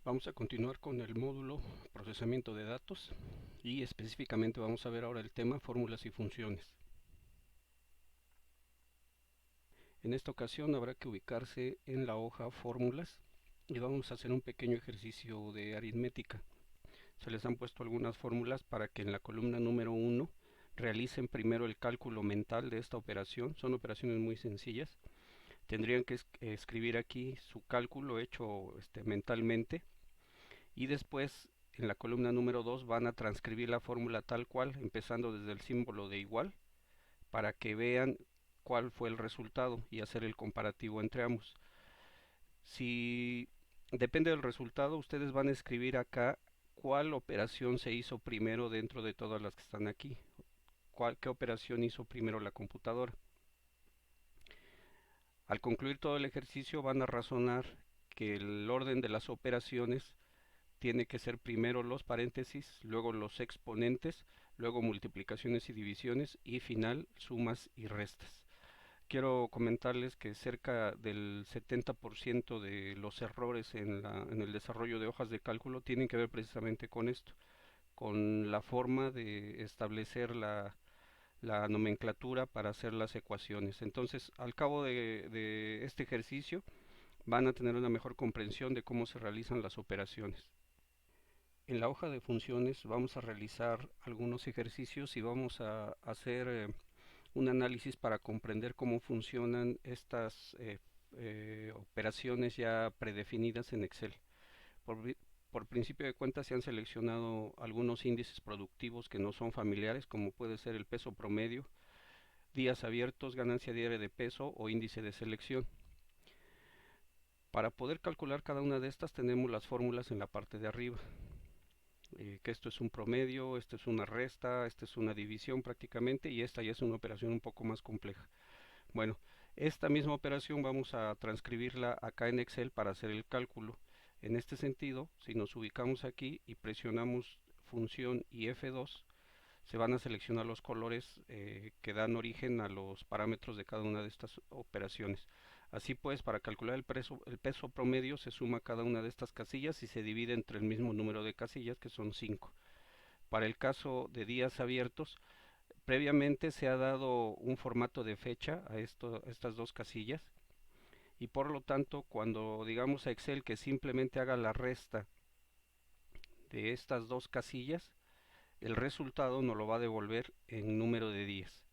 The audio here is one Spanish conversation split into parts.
Vamos a continuar con el módulo procesamiento de datos y específicamente vamos a ver ahora el tema fórmulas y funciones. En esta ocasión habrá que ubicarse en la hoja fórmulas y vamos a hacer un pequeño ejercicio de aritmética. Se les han puesto algunas fórmulas para que en la columna número 1 realicen primero el cálculo mental de esta operación. Son operaciones muy sencillas. Tendrían que escribir aquí su cálculo hecho mentalmente y después en la columna número 2 van a transcribir la fórmula tal cual, empezando desde el símbolo de igual, para que vean cuál fue el resultado y hacer el comparativo entre ambos. Si depende del resultado, ustedes van a escribir acá cuál operación se hizo primero dentro de todas las que están aquí, qué operación hizo primero la computadora. Al concluir todo el ejercicio van a razonar que el orden de las operaciones tiene que ser primero los paréntesis, luego los exponentes, luego multiplicaciones y divisiones y final sumas y restas. Quiero comentarles que cerca del 70% de los errores en el desarrollo de hojas de cálculo tienen que ver precisamente con esto, con la forma de establecer la nomenclatura para hacer las ecuaciones. Entonces, al cabo de este ejercicio, van a tener una mejor comprensión de cómo se realizan las operaciones. En la hoja de funciones vamos a realizar algunos ejercicios y vamos a hacer un análisis para comprender cómo funcionan estas operaciones ya predefinidas en Excel. Por, por principio de cuentas se han seleccionado algunos índices productivos que no son familiares, como puede ser el peso promedio, días abiertos, ganancia diaria de peso o índice de selección. Para poder calcular cada una de estas tenemos las fórmulas en la parte de arriba. Que esto es un promedio, esto es una resta, esta es una división prácticamente y esta ya es una operación un poco más compleja. Bueno, esta misma operación vamos a transcribirla acá en Excel para hacer el cálculo. En este sentido, si nos ubicamos aquí y presionamos función y F2, se van a seleccionar los colores que dan origen a los parámetros de cada una de estas operaciones. Así pues, para calcular el peso promedio se suma cada una de estas casillas y se divide entre el mismo número de casillas, que son 5. Para el caso de días abiertos, previamente se ha dado un formato de fecha a estas dos casillas y por lo tanto cuando digamos a Excel que simplemente haga la resta de estas dos casillas, el resultado nos lo va a devolver en número de días.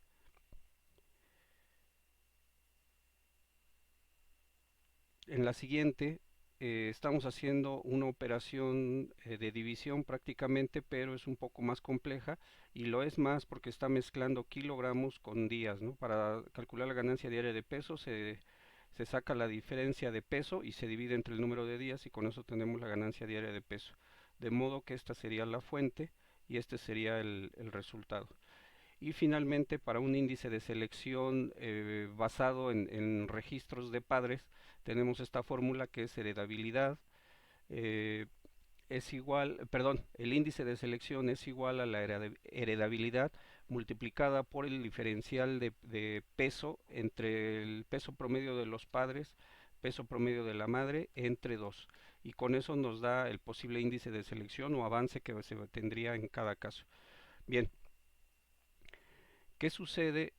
En la siguiente estamos haciendo una operación de división prácticamente, pero es un poco más compleja y lo es más porque está mezclando kilogramos con días, ¿no? Para calcular la ganancia diaria de peso se saca la diferencia de peso y se divide entre el número de días y con eso tenemos la ganancia diaria de peso. De modo que esta sería la fuente y este sería el resultado. Y finalmente, para un índice de selección basado en registros de padres, tenemos esta fórmula que es heredabilidad. eh, es igual, perdón, el índice de selección es igual a la heredabilidad multiplicada por el diferencial de peso entre el peso promedio de los padres, peso promedio de la madre entre 2. Y con eso nos da el posible índice de selección o avance que se tendría en cada caso. Bien, ¿qué sucede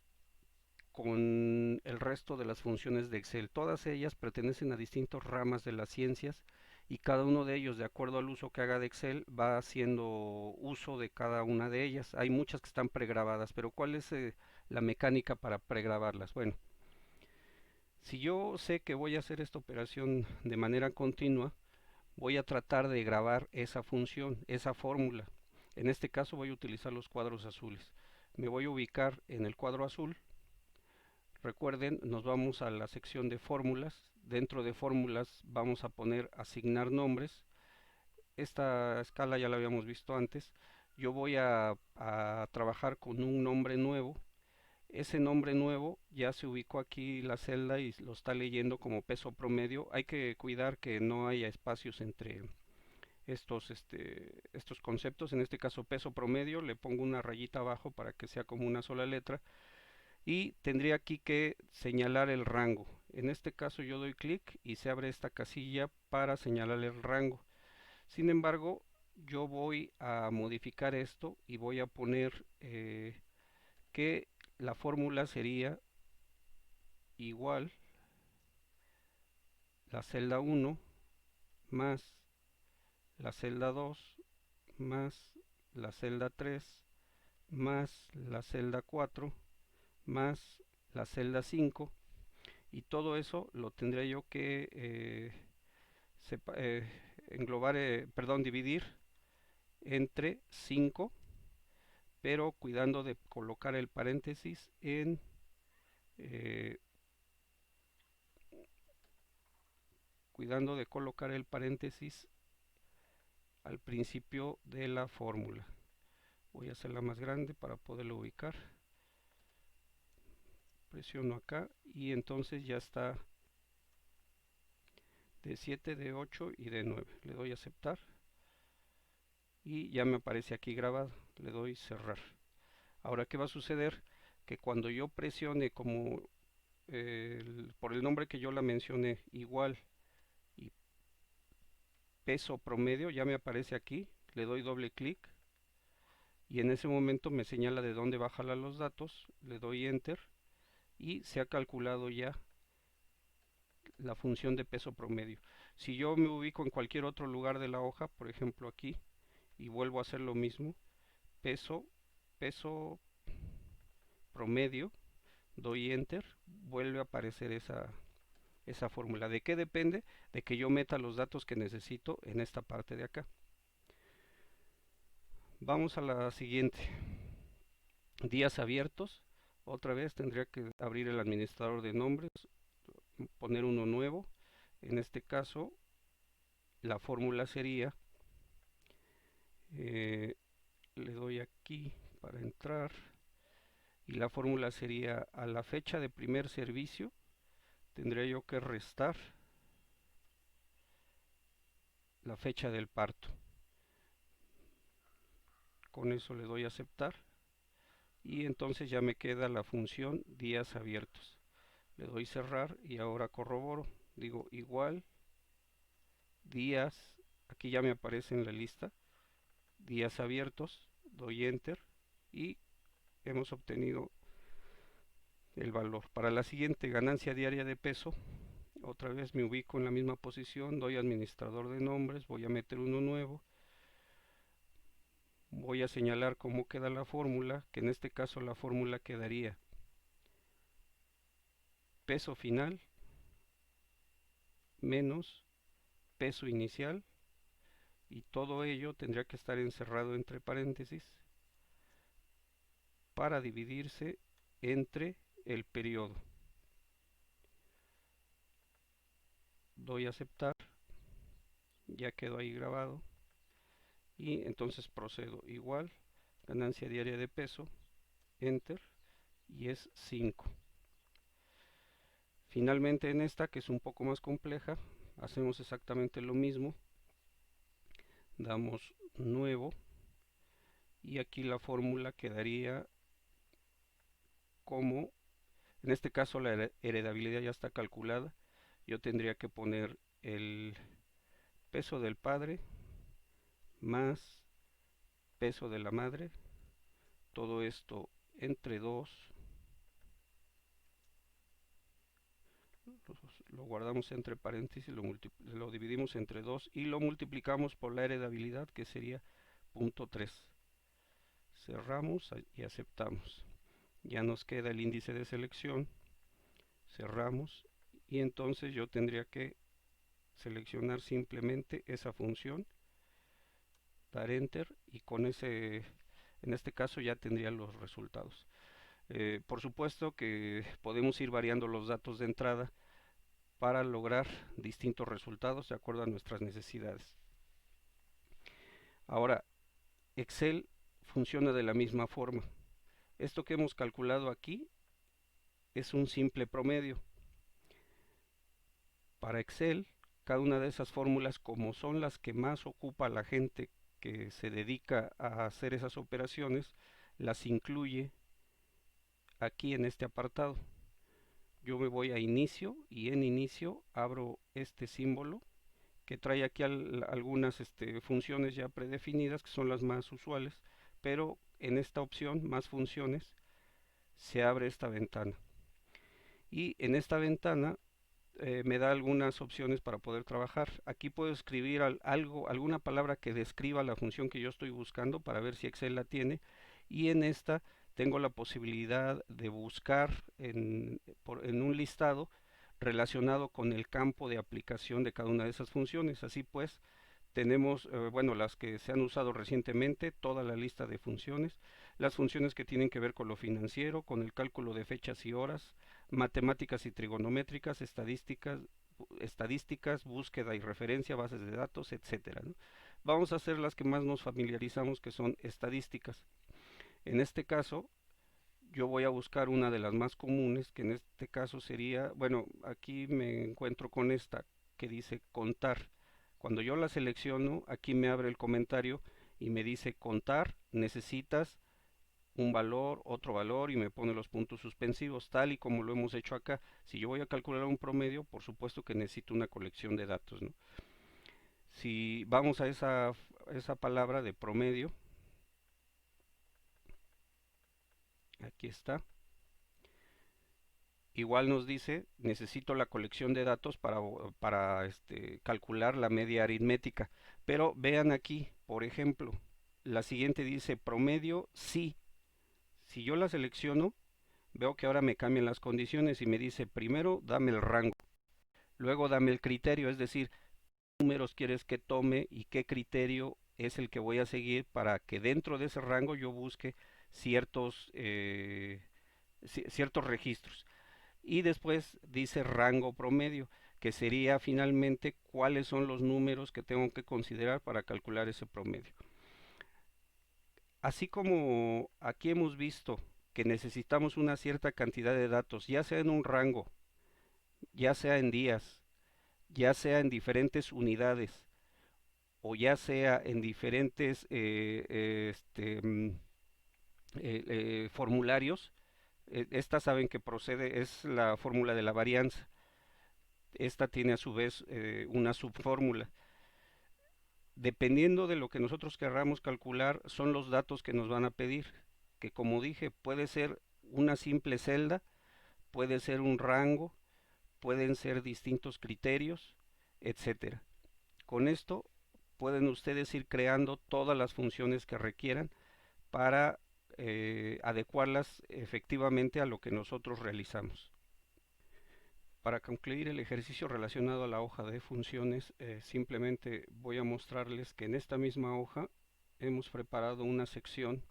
con el resto de las funciones de Excel? Todas ellas pertenecen a distintas ramas de las ciencias y cada uno de ellos, de acuerdo al uso que haga de Excel, va haciendo uso de cada una de ellas. Hay muchas que están pregrabadas, pero ¿cuál es la mecánica para pregrabarlas? Bueno, si yo sé que voy a hacer esta operación de manera continua, voy a tratar de grabar esa función, esa fórmula. En este caso voy a utilizar los cuadros azules. Me voy a ubicar en el cuadro azul. Recuerden, nos vamos a la sección de fórmulas. Dentro de fórmulas vamos a poner asignar nombres. Esta escala ya la habíamos visto antes. Yo voy a trabajar con un nombre nuevo. Ese nombre nuevo ya se ubicó aquí la celda y lo está leyendo como peso promedio. Hay que cuidar que no haya espacios entre estos conceptos. En este caso peso promedio, le pongo una rayita abajo para que sea como una sola letra y tendría aquí que señalar el rango. En este caso yo doy clic y se abre esta casilla para señalar el rango. Sin embargo, yo voy a modificar esto y voy a poner que la fórmula sería igual la celda 1 más la celda 2 más la celda 3 más la celda 4 más la celda 5, y todo eso lo tendría yo que englobar, perdón, dividir entre 5, pero cuidando de colocar el paréntesis eh, cuidando de colocar el paréntesis al principio de la fórmula. Voy a hacerla más grande para poderlo ubicar. Presiono acá y entonces ya está de 7, de 8 y de 9. Le doy a aceptar y ya me aparece aquí grabado. Le doy cerrar. Ahora, ¿qué va a suceder? Que cuando yo presione como por el nombre que yo la mencioné, igual y peso promedio, ya me aparece aquí. Le doy doble clic y en ese momento me señala de dónde va a jalar los datos. Le doy enter y se ha calculado ya la función de peso promedio. Si yo me ubico en cualquier otro lugar de la hoja, por ejemplo aquí, y vuelvo a hacer lo mismo, peso, peso promedio, doy enter, vuelve a aparecer esa fórmula. ¿De qué depende? De que yo meta los datos que necesito en esta parte de acá. Vamos a la siguiente. Días abiertos. Otra vez tendría que abrir el administrador de nombres, poner uno nuevo. En este caso, la fórmula sería, le doy aquí para entrar, y la fórmula sería a la fecha de primer servicio, tendría yo que restar la fecha del parto. Con eso le doy a aceptar y entonces ya me queda la función días abiertos. Le doy cerrar y ahora corroboro. Digo igual días, aquí ya me aparece en la lista, días abiertos, doy enter y hemos obtenido el valor. Para la siguiente ganancia diaria de peso, otra vez me ubico en la misma posición, doy administrador de nombres, voy a meter uno nuevo, voy a señalar cómo queda la fórmula, que en este caso la fórmula quedaría peso final menos peso inicial, y todo ello tendría que estar encerrado entre paréntesis para dividirse entre el periodo. Doy a aceptar, ya quedó ahí grabado y entonces procedo igual ganancia diaria de peso, enter, y es 5. Finalmente en esta, que es un poco más compleja, hacemos exactamente lo mismo, damos nuevo y aquí la fórmula quedaría como, en este caso la heredabilidad ya está calculada, yo tendría que poner el peso del padre más peso de la madre, todo esto entre 2, lo guardamos entre paréntesis, lo dividimos entre 2 y lo multiplicamos por la heredabilidad, que sería 0.3. Cerramos y aceptamos. Ya nos queda el índice de selección, cerramos y entonces yo tendría que seleccionar simplemente esa función, dar enter y con ese, en este caso ya tendría los resultados. Por supuesto que podemos ir variando los datos de entrada para lograr distintos resultados de acuerdo a nuestras necesidades. Ahora, Excel funciona de la misma forma. Esto que hemos calculado aquí es un simple promedio. Para Excel, cada una de esas fórmulas, como son las que más ocupa la gente que se dedica a hacer esas operaciones, las incluye aquí en este apartado. Yo me voy a inicio y en inicio abro este símbolo que trae aquí algunas funciones ya predefinidas, que son las más usuales, pero en esta opción, más funciones, se abre esta ventana. Y en esta ventana me da algunas opciones para poder trabajar. Aquí puedo escribir alguna palabra que describa la función que yo estoy buscando para ver si Excel la tiene. Y en esta tengo la posibilidad de buscar en un listado relacionado con el campo de aplicación de cada una de esas funciones. Así pues, tenemos, bueno, las que se han usado recientemente, toda la lista de funciones, las funciones que tienen que ver con lo financiero, con el cálculo de fechas y horas, matemáticas y trigonométricas, estadísticas, búsqueda y referencia, bases de datos, etcétera, ¿no? Vamos a hacer las que más nos familiarizamos, que son estadísticas. En este caso, yo voy a buscar una de las más comunes, que en este caso sería, bueno, aquí me encuentro con esta que dice contar. Cuando yo la selecciono, aquí me abre el comentario y me dice contar, necesitas un valor, otro valor y me pone los puntos suspensivos, tal y como lo hemos hecho acá. Si yo voy a calcular un promedio, por supuesto que necesito una colección de datos, ¿no? Si vamos a esa palabra de promedio, aquí está. Igual nos dice, necesito la colección de datos para calcular la media aritmética. Pero vean aquí, por ejemplo, la siguiente dice promedio sí. Si yo la selecciono, veo que ahora me cambian las condiciones y me dice primero dame el rango, luego dame el criterio, es decir, qué números quieres que tome y qué criterio es el que voy a seguir para que dentro de ese rango yo busque ciertos, ciertos registros. Y después dice rango promedio, que sería finalmente cuáles son los números que tengo que considerar para calcular ese promedio. Así como aquí hemos visto que necesitamos una cierta cantidad de datos, ya sea en un rango, ya sea en días, ya sea en diferentes unidades o ya sea en diferentes formularios, esta saben que procede, es la fórmula de la varianza. Esta tiene a su vez una subfórmula. Dependiendo de lo que nosotros querramos calcular, son los datos que nos van a pedir, que como dije, puede ser una simple celda, puede ser un rango, pueden ser distintos criterios, etcétera. Con esto pueden ustedes ir creando todas las funciones que requieran para adecuarlas efectivamente a lo que nosotros realizamos. Para concluir el ejercicio relacionado a la hoja de funciones, simplemente voy a mostrarles que en esta misma hoja hemos preparado una sección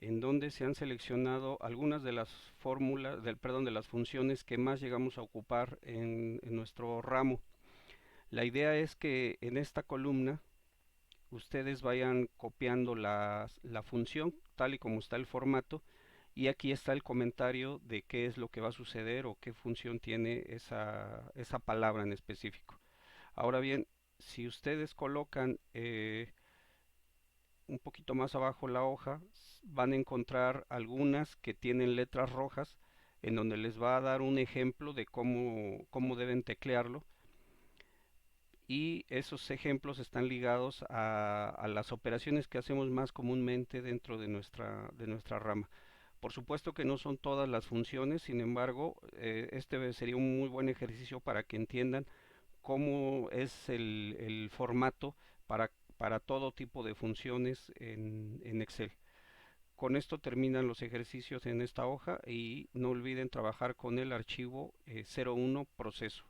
en donde se han seleccionado algunas de las fórmulas, perdón, de las funciones que más llegamos a ocupar en nuestro ramo. La idea es que en esta columna ustedes vayan copiando la función tal y como está el formato y aquí está el comentario de qué es lo que va a suceder o qué función tiene esa palabra en específico. Ahora bien, si ustedes colocan un poquito más abajo la hoja, van a encontrar algunas que tienen letras rojas en donde les va a dar un ejemplo de cómo deben teclearlo y esos ejemplos están ligados a las operaciones que hacemos más comúnmente dentro de nuestra rama. Por supuesto que no son todas las funciones, sin embargo, este sería un muy buen ejercicio para que entiendan cómo es el formato para todo tipo de funciones en Excel. Con esto terminan los ejercicios en esta hoja y no olviden trabajar con el archivo 01 proceso.